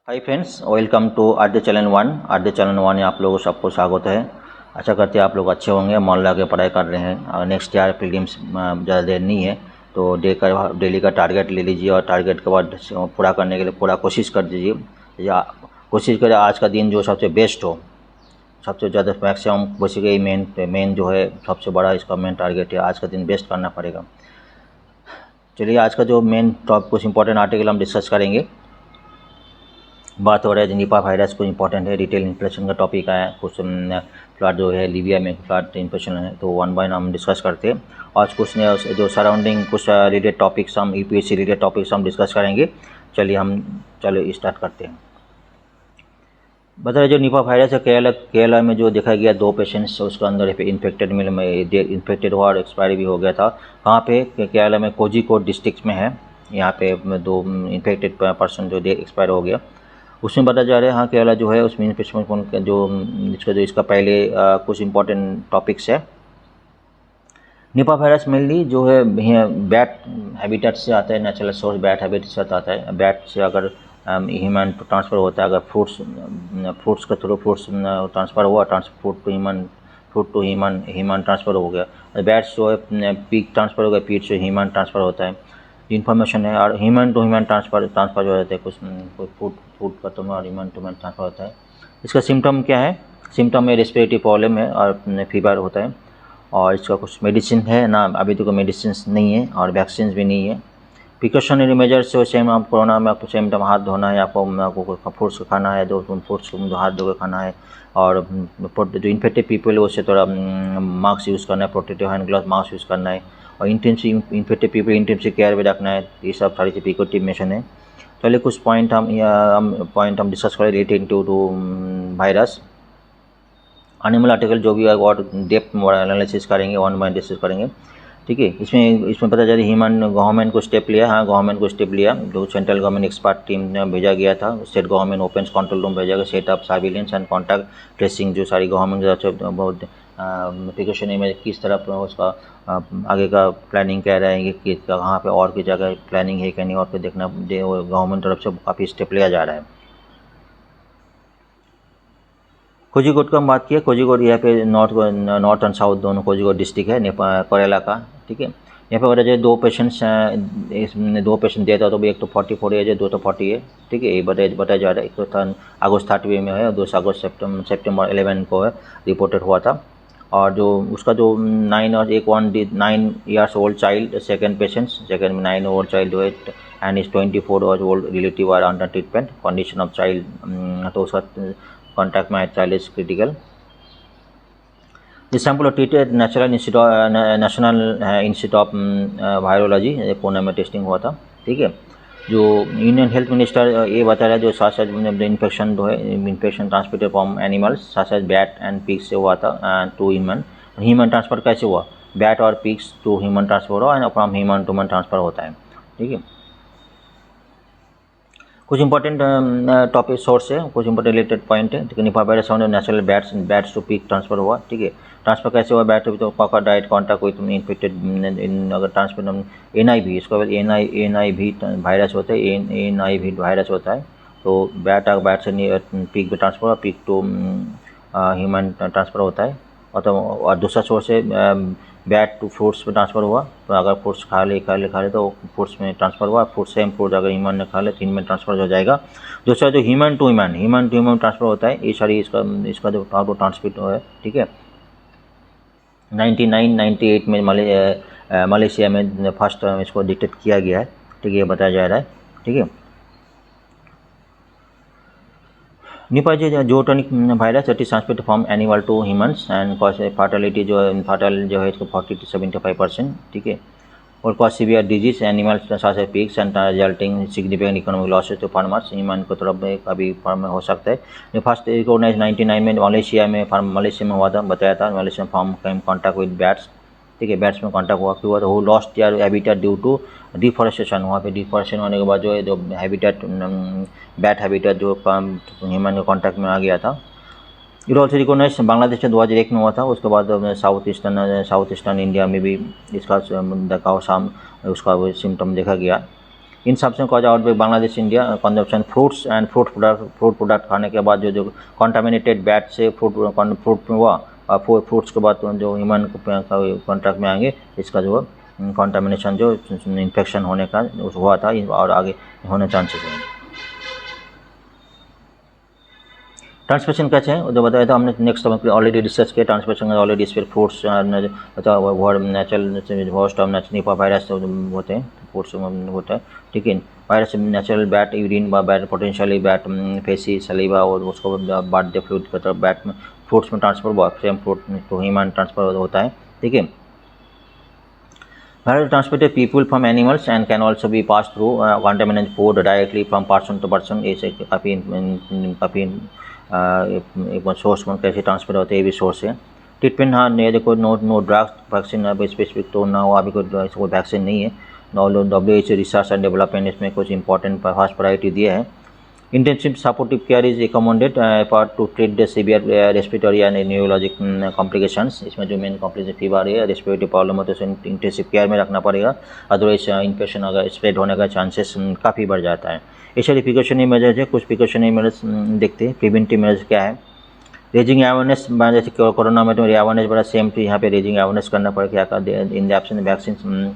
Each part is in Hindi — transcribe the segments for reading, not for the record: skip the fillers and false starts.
हाय फ्रेंड्स, वेलकम टू आद्य चैनल वन। आद्य चैनल वन में आप लोगों को सबको स्वागत है। आशा करते हैं आप लोग अच्छे होंगे, मन लगा के पढ़ाई कर रहे हैं। नेक्स्ट ईयर प्रीलिम्स ज़्यादा देर नहीं है, तो डेली का टारगेट ले लीजिए और टारगेट के बाद पूरा करने के लिए पूरा कोशिश कर दीजिए। कोशिश करें आज का दिन जो सबसे बेस्ट हो, सबसे ज़्यादा मैक्सिमम बेसिकली मेन जो है सबसे बड़ा इसका मेन टारगेट है। आज का दिन बेस्ट करना पड़ेगा। चलिए, आज का जो मेन टॉपिक कुछ इंपॉर्टेंट आर्टिकल हम डिस्कस करेंगे। बात हो रहा है निपा वायरस को इम्पोर्टेंट है, डिटेल इन्फेक्शन का टॉपिक आया, कुछ फ्लड जो है लीबिया में फ्लड इन्फेक्शन है, तो वन बाय हम डिस्कस करते हैं। आज कुछ जो सराउंडिंग कुछ रिलेटेड टॉपिक्स हम यूपीएससी रिलेटेड टॉपिक्स हम डिस्कस करेंगे। चलिए स्टार्ट करते हैं। बता रहे जो निपा वायरस है केरला में जो देखा गया 2 पेशेंट्स उसके अंदर इन्फेक्टेड हुआ और एक्सपायरी भी हो गया था। कहाँ पे? केरला में कोझिकोड डिस्ट्रिक्ट में है। यहाँ पे 2 इन्फेक्टेड पर्सन जो एक्सपायर हो गया। उसमें बताया जा रहा है हाँ केरला जो है उसमें इन्फेक्शन जो इसका पहले कुछ इंपॉर्टेंट टॉपिक्स है। निपा वायरस मेनली जो है बैट हैबिटेट से आता है, नेचुरल सोर्स बैट हैबिटेट से आता है। बैट से अगर ह्यूमन ट्रांसफ़र होता है, अगर फ्रूट्स के थ्रू फ्रूट्स ट्रांसफ़र हुआ, फ्रूट टू ह्यूमन ट्रांसफ़र हो गया। बैट्स जो है पीक ट्रांसफ़र हो गया, पीक से ह्यूमन ट्रांसफ़र होता है। इन्फॉर्मेशन है और ह्यूमन टू ह्यूमन ट्रांसफ़र जो रहते हैं, कुछ फूड का तो और ह्यूमन टू ह्यूमन ट्रांसफ़र होता है। इसका सिम्टम क्या है? सिम्टम में रेस्पिरेटरी प्रॉब्लम है और फीवर होता है। और इसका कुछ मेडिसिन है ना, अभी तो कोई मेडिसिन नहीं है और वैक्सीन भी नहीं है। प्रिकॉशनरी मेजर्स से सेम आप कोरोना में आपको सेम टाइम हाथ धोना है, आपको फ्रूट्स को खाना है, 2 फ्रूट्स को हाथ धो के खाना है। और जो इन्फेक्टेड पीपल है उससे थोड़ा मास्क यूज़ करना है, protective hand gloves mask use करना है। और इन्फेक्टेड पीपल इंटेंसिव केयर में रखना है। ये सब सारी प्रिकॉटिव मेजर है। चलिए कुछ पॉइंट हम डिस्कस करें related to virus. Animal article जो भी है और डेप्थ एनालिसिस करेंगे, वन बाय डिस्कस करेंगे, ठीक है। इसमें पता चला ह्यूमन गवर्नमेंट को स्टेप लिया। हाँ, गवर्नमेंट को स्टेप लिया। जो सेंट्रल गवर्नमेंट एक्सपर्ट टीम ने भेजा गया था, state government open control room भेजा गया, set up surveillance and contact tracing. जो सारी गवर्नमेंट बहुत प्रिकॉशनरी में किस तरह उसका आगे का प्लानिंग कह रहे हैं कि कहाँ पे और की जगह प्लानिंग है कि नहीं, और फिर देखना गवर्नमेंट तरफ से काफ़ी स्टेप लिया जा रहा है। कोझिकोड का हम बात किया। कोझिकोड यहाँ पे नॉर्थ एंड साउथ दोनों कोझिकोड डिस्ट्रिक्ट है केरला का, ठीक है। यहाँ पे बताया जाए 2 पेशेंट्स इसमें 2 पेशेंट देता तो भी एक तो 44 एज है, 2 तो 40 है, ठीक है। ये बताया जा रहा है। एक तो अगस्त 30 में है और 2 अगस्त सेप्टेम्बर 11 को है रिपोर्टेड हुआ था। और जो उसका जो 9 ईयर्स ओल्ड चाइल्ड सेकेंड में 9 ओल्ड चाइल्ड जो है and is 24 old relative are under treatment condition of child, तो उसका कॉन्टैक्ट में child is critical. This sample treated national institute of virology Pune में टेस्टिंग हुआ था, ठीक है। जो यूनियन हेल्थ मिनिस्टर ये बता रहा है जो साथ इन्फेक्शन जो है इन्फेक्शन ट्रांसमिटेड फ्रॉम एनिमल्स साथ बैट एंड पिग्स से हुआ था टू ह्यूमन ट्रांसफ़र कैसे हुआ? बैट और पिग्स टू ह्यूमन ट्रांसफ़र हुआ and from human to human transfer होता है, ठीक है। कुछ इंपॉर्टेंट टॉपिक सोर्स है, कुछ इंपॉर्टेंट रिलेटेड पॉइंट है। Nipah virus natural bats to pig transfer हुआ, ठीक है। ट्रांसफर कैसे हुआ? बैट तो कॉकर डाइट कॉन्टैक्ट विथ इन्फेक्टेड अगर ट्रांसफर NIV, इसको NIV वायरस होता है, NIV वायरस होता है। तो बैट से पिग में ट्रांसफर हुआ, पिग टू ह्यूमन ट्रांसफ़र होता है। और दूसरा सोर्स है बैट टू फ्रूट्स में ट्रांसफ़र हुआ। तो अगर फ्रूट्स खा ले तो फ्रूट्स में ट्रांसफ़र हुआ। सेम फ्रूट अगर ह्यूमन ने खा ले तो में ट्रांसफ़र हो जाएगा। दूसरा जो ह्यूमन टू ह्यूमन ट्रांसफ़र होता है, ये सारी इसका जो ट्रांसमिट है, ठीक है। 98 में मलेशिया में फर्स्ट इसको डिटेक्ट किया गया है, ठीक है, ये बताया जा रहा है, ठीक है। Nipah zoonotic virus it is transmit from animal to humans and cause fertility जो है इसको 40 to 75%, ठीक है। और कॉज सीवियर डिजीज एनिमल्स साथ है pigs and resulting significant economic losses to farmers. Human को तरफ अभी फार्म हो सकता है। ये फर्स्ट रिकॉग्नाइज 99 में मलेशिया में हुआ था, बताया था। मलेशिया में farm came contact with bats, ठीक है। बैट्स में कॉन्टैक्ट हुआ, क्यों हुआ? तो वो लॉस्ट यार हैबिटेट ड्यू टू डिफॉरेस्टेशन। वहाँ पे डिफॉरेस्टेशन होने के बाद जो है जो हैबिटेट बैट हैबिटेट जो ह्यूमन के कॉन्टैक्ट में आ गया था। इट ऑल्सो रिकॉग्नाइज बांग्लादेश में 2001 में हुआ था। उसके बाद साउथ ईस्टर्न इंडिया में भी इसका उसका सिम्टम देखा गया। इन सबसे cause outbreak Bangladesh India consumption fruits and fruit product खाने के बाद जो कॉन्टामिनेटेड बैट से फ्रूट में हुआ और फ्रूट्स के बाद जो ह्यूमन कॉन्टैक्ट में आएंगे, इसका जो कॉन्टामिनेशन जो इन्फेक्शन होने का हुआ था और आगे होने चांसेस हैं। ट्रांसमिशन कैसे है जो बताया था हमने, नेक्स्ट हम ऑलरेडी डिस्कस किया ट्रांसमिशन ऑलरेडी। इस पर fruits natural host of Nipah virus होते हैं, फ्रूट्स में होता है, ठीक है। वायरस नेचुरल बैट यूरिन व बैट पोटेंशियली बैट फेसी सलीवा और उसको बाट दे फ्लूइड का तरफ बैट में फ्रूट्स में ट्रांसफर सेम फ्रूट तो ह्यूमन ट्रांसफर होता है, ठीक है। Virus transmitted people from animals and can also be passed through contaminated food directly from person to person। ऐसे काफ़ी सोर्स में कैसे ट्रांसफर होते हैं, ये भी सोर्स है। ट्रीटमेंट हाँ नहीं देखो, नो ड्रग्स वैक्सीन अभी स्पेसिफिक तो ना हो, अभी कोई वैक्सीन नहीं है। WHO रिसर्च एंड डेवलपमेंट इसमें कुछ इंपॉर्टेंट फर्स्ट प्रायोरिटी दिया है। Intensive supportive care is recommended for to treat the severe respiratory and neurologic complications. इसमें जो मेन कॉम्प्लिकेशन फीवर है, रेस्पिरेटरी प्रॉब्लम है, तो उसे इंटेंसिव केयर में रखना पड़ेगा, अदरवाइज इन्फेक्शन अगर स्प्रेड होने का चांसेस काफ़ी बढ़ जाता है। ऐसे प्रिकॉशनरी मेजर्स है, कुछ प्रिकॉशनरी मेजर्स देखते हैं। प्रिवेंटिव मेजर्स क्या है, रेजिंग अवेयरनेस, जैसे कोरोना में तो अवेयरनेस बड़ा सेम थी, यहाँ पे रेजिंग अवेयरनेस करना पड़ेगा। क्या इन द एब्सेंस वैक्सीन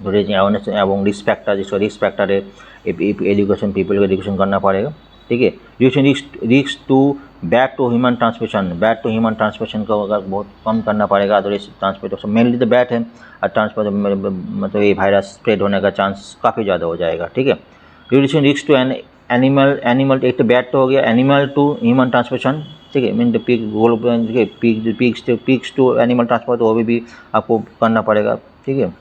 तो रेजिंग अवेयरनेस एवं रिस्क फैक्टर, जिसका रिस्क फैक्टर है एजुकेशन, पीपल को एजुकेशन करना पड़ेगा, ठीक है। Risk to back to human transmission को अगर बहुत कम करना पड़ेगा, अदरवाइज ट्रांसमिशन मेनली तो बैट है और ट्रांसफर मतलब ये वायरस स्प्रेड होने का चांस काफ़ी ज़्यादा हो जाएगा, ठीक है। रिड्यूसिंग रिस्क टू एनिमल एक तो बैट तो हो गया, एनिमल टू ह्यूमन ट्रांसमिशन, ठीक है। Mean pigs to animal transfer, तो वो भी आपको करना पड़ेगा, ठीक है।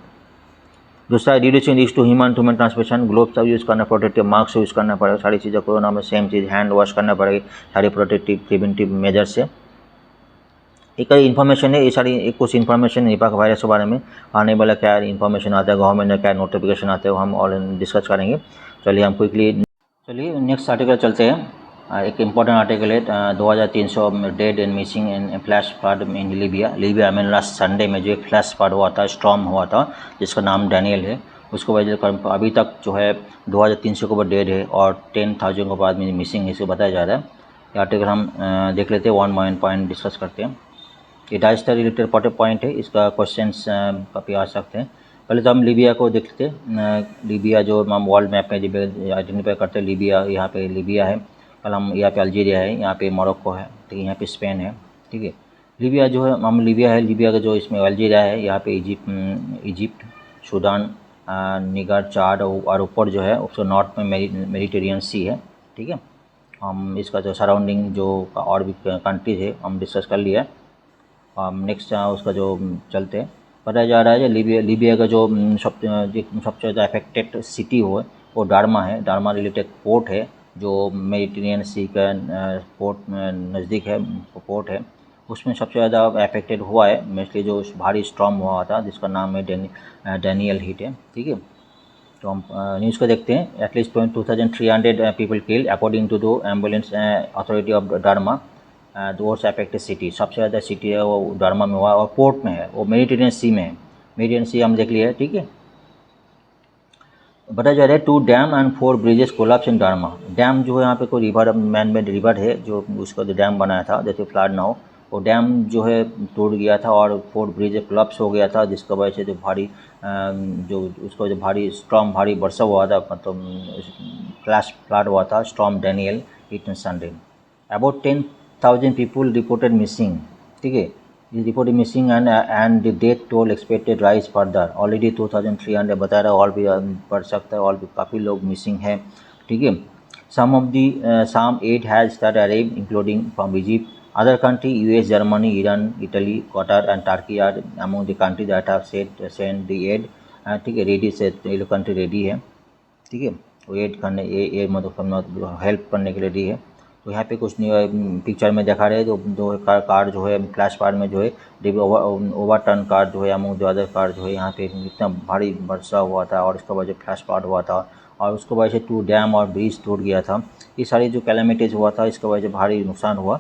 दूसरा reducing risk to human transmission, gloves का यूज़ करना, प्रोटेक्टिव मास्क यूज़ करना पड़ेगा, सारी चीज़ें कोरोना में सेम चीज़, हैंड वॉश करना पड़ेगी, सारी प्रोटेक्टिव प्रिवेंटिव मेजर से। एक इन्फॉर्मेशन है, ये सारी कुछ इन्फॉर्मेशन निपा वायरस के बारे में आने वाला क्या इन्फॉर्मेशन आता है, गवर्नमेंट में क्या नोटिफिकेशन आते हैं, वो हम और डिस्कस करेंगे। चलिए हम चलिए नेक्स्ट आर्टिकल चलते हैं। एक इम्पॉर्टेंट आर्टिकल है 2300 dead and missing in flash flood in Libya में लास्ट संडे में जो एक फ्लैश फ्लड हुआ था, स्टॉर्म हुआ था, जिसका नाम डैनियल है। उसको वजह अभी तक जो है 2300 के ऊपर डेड है और 10,000 के बाद में मिसिंग है, इसे बताया जा रहा है। ये आर्टिकल हम देख लेते हैं, 1 पॉइंट डिस्कस करते हैं। ये डाइस्टर रिलेटेड पॉइंट है, इसका क्वेश्चंस काफ़ी आ सकते हैं। पहले तो हम लीबिया को देखते हैं। लीबिया जो हम वर्ल्ड मैप में आइडेंटिफाई करते हैं, लीबिया, यहाँ पे लीबिया है, कल हम यहाँ पे अल्जीरिया है, यहाँ पे मोरक्को है, ठीक है, यहाँ पे स्पेन है, ठीक है। लीबिया जो है हम लीबिया का जो इसमें अल्जीरिया है, यहाँ पे इजिप्ट, सूडान, निगर, चाड और ऊपर जो है उसको नॉर्थ में मेडिटेरियन सी है, ठीक है। हम इसका जो सराउंडिंग जो और भी कंट्रीज है हम डिस्कस कर लिया है। नेक्स्ट उसका जो चलते हैं, बताया जा रहा है लीबिया का जो सबसे ज़्यादा अफेक्टेड सिटी हो वो डार्मा है। डार्मा रिलेटेड पोर्ट है जो मेडिटेरियन सी का पोर्ट नज़दीक है, पोर्ट है, उसमें सबसे ज़्यादा अफेक्टेड हुआ है मोस्टली जो भारी स्टॉर्म हुआ था, जिसका नाम है डैनियल हिट है, ठीक है। तो हम न्यूज़ को देखते हैं। At least 2300 people killed according to the ambulance authority of Derna, दोस्त अफेक्टेड सिटी, सबसे ज़्यादा सिटी है वो डार्मा में हुआ और पोर्ट में है, वो मेडिटेरियन सी में है। मेडिटेरियन सी हम देख लिया है, ठीक है। बताया जा रहा है 2 dam and 4 bridges collapse in Derna. Dam जो है यहाँ पे कोई रिवर, मैन मेड रिवर है जो उसका जो डैम बनाया था जैसे फ्लड ना हो, वो डैम जो है टूट गया था और 4 ब्रिज कोलैप्स हो गया था, जिसका वजह से जो भारी जो उसको जो भारी स्टॉर्म, भारी वर्षा हुआ था, मतलब फ्लैश फ्लड हुआ था, storm Daniel hit Sunday. About 10,000 people reported missing, ठीक है, is reported missing and the death toll expected rise further. Already 2300 बता रहा है, और भी बढ़ सकता है, और भी काफ़ी लोग मिसिंग हैं, ठीक है। some aid has started arrived including from Egypt, other country US, Germany, Iran, Italy, Qatar and Turkey are among the countries that have sent the aid, ठीक है। रेडी से ये लोग कंट्री रेडी है, ठीक है, वो एड करने ये मतलब हेल्प करने के लिए रेडी है। तो यहाँ पे कुछ पिक्चर में दिखा रहे हैं जो कार जो है फ्लैश कार में जो है ओवर टर्न कार जो है अमंग जो अदर कार जो है, यहाँ पे इतना भारी वर्षा हुआ था और उसका वजह फ्लैश फ्लड हुआ था और उसको वजह से 2 डैम और ब्रिज टूट गया था। ये सारी जो कैलेमिटीज हुआ था इसका वजह से भारी नुकसान हुआ।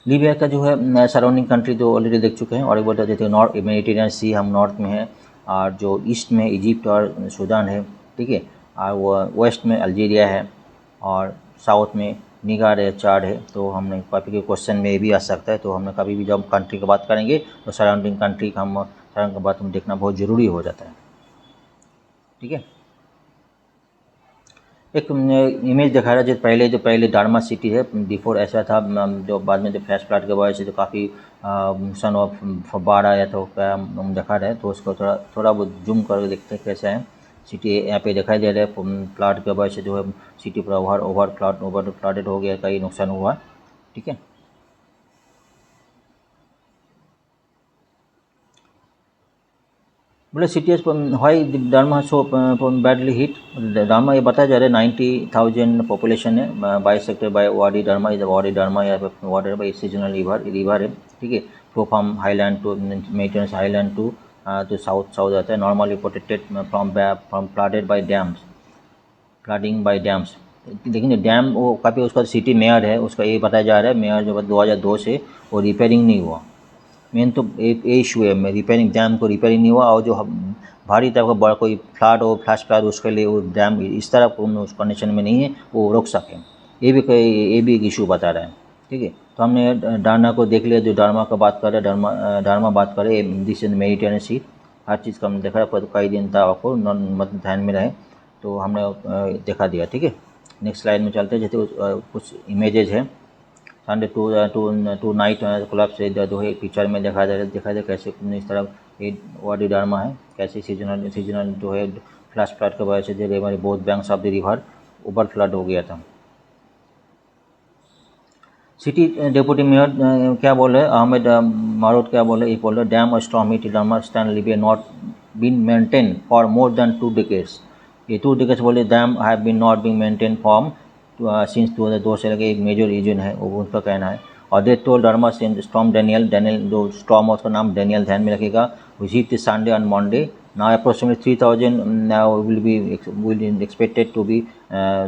लीबिया का जो है सराउंडिंग कंट्री जो ऑलरेडी देख चुके हैं और एक बार देते हैं, नॉर्थ मेडिटेरियन सी हम नॉर्थ में है, और जो ईस्ट में इजिप्ट और सूडान है, ठीक है, और वो वेस्ट में अल्जीरिया है और साउथ में निगार है, चाड है। तो हमने कभी के क्वेश्चन में भी आ सकता है, तो हमने कभी भी जब कंट्री की बात करेंगे तो सराउंडिंग कंट्री का हम सराउंडिंग की बात हम देखना बहुत ज़रूरी हो जाता है, ठीक है। एक इमेज दिखा रहा है जो पहले डार्मा सिटी है, बिफोर ऐसा था, जो बाद में जो फ्लैश फ्लड के वजह से जो काफ़ी सन ऑफ बाढ़ आया तो क्या हम दिखा रहे हैं, तो उसको थोड़ा बहुत जूम करके देखते हैं कैसा है सिटी। यहाँ पे दिखाई दे रहा है फ्लड के वजह से जो है सिटी पूरा ओवर फ्लडेड हो गया, कई नुकसान हुआ, ठीक है। बोले cities why Derna so badly hit. Derna ये बताया जा रहा है 90,000 पॉपुलेशन है, बाई सेक्टर बाय वाडी डार्मा, इज वाडी डार्मा या वाटर बाई सीजनल रिवर है, ठीक है। Flow from highland to Mediterranean highland to south आता है, normally protected from flooded by dams, flooding by dams. लेकिन डैम वो काफ़ी उसका सिटी मेयर है, उसका ये बताया जा रहा है मेयर जो 2002 से वो रिपेयरिंग नहीं हुआ। मेन तो ये इशू है, रिपेयरिंग डैम को रिपेयरिंग नहीं हुआ, और जो भारी टाइप का बड़ा कोई फ्लड हो फ्लैश फ्लड उसके लिए वो डैम इस तरह उस कंडीशन में नहीं है वो रोक सकें, ये भी एक इशू बता रहा है, ठीक है। तो हमने डार्मा को देख लिया, जो डार्मा का बात कर रहे हैं, डार्मा बात करें दिस मेडिटेरेनियन सी, हर चीज़ का हमने देखा है, पर कई दिन था आपको मतलब ध्यान में रहे तो हमने देखा दिया, ठीक है। नेक्स्ट स्लाइड में चलते हैं, जैसे कुछ इमेजेज है संडे टू नाइट क्लब से जो है पिक्चर में दिखा दे कैसे इस तरह ये वाडी डार्मा है, कैसे सीजनल जो है फ्लैश फ्लड की वजह से जो हमारे both banks of the river over flood हो गया था। सिटी डेप्यूटी मेयर क्या बोले अहमद मारूद क्या बोले, ये बोले डैम स्टॉर्म हिट डार्मा स्टैंड लिबे not been maintain for more than 2 decades। ये 2 decades बोले dam have been not been maintain form since 2002 से लगे, एक मेजर रीजन है वो उनका कहना है। और दे टोल्ड डार्मा स्टॉर्म डैनियल जो स्टॉर्म है उसका नाम डैनियल ध्यान में रखेगा, visit this Sunday on Monday. Now approximately 3,000 now will be expected to be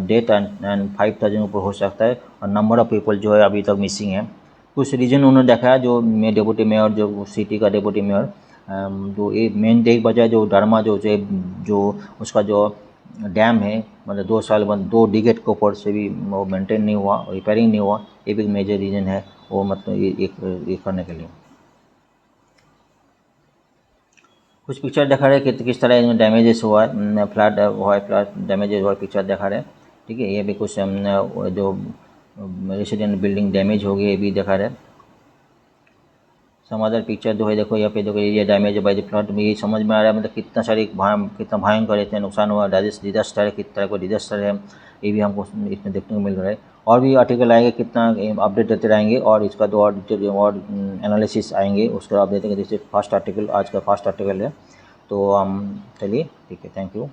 dead and 5,000 ऊपर हो सकता है, और नंबर ऑफ़ पीपल जो है अभी तक मिसिंग है। कुछ रीजन उन्होंने देखा है, जो डेप्यूटी मेयर जो सिटी का डेप्यूटी मेयर जो एक मेन एक वजह जो डार्मा जो उसका जो डैम है मतलब 2 साल बाद 2 डिकेड के ऊपर से भी वो मेंटेन नहीं हुआ, रिपेयरिंग नहीं हुआ, ये भी एक मेजर रीज़न है वो मतलब ये करने के लिए। कुछ पिक्चर दिखा रहे हैं कि किस तरह इसमें डैमेजेस हुआ है, फ्लड हुआ है, फ्लड डैमेजेस हुआ पिक्चर दिखा रहे हैं, ठीक है। ये भी कुछ जो रेसिडेंट बिल्डिंग डैमेज हो गई ये भी दिखा रहे हैं। सम अदर पिक्चर जो है देखो यहाँ पे देखो area damage by the flood में, ये समझ में आ रहा है मतलब कितना भयंकर इतने नुकसान हुआ, डिजास्टर है, किस तरह का डिजास्टर है, ये भी हमको इसमें देखने को मिल रहा है। और भी आर्टिकल आएंगे, कितना अपडेट देते रहेंगे और इसका दो और एनालिसिस आएंगे उसका आप देते हैं। जैसे फर्स्ट आर्टिकल आज का फर्स्ट आर्टिकल है, तो हम चलिए ठीक है, थैंक यू।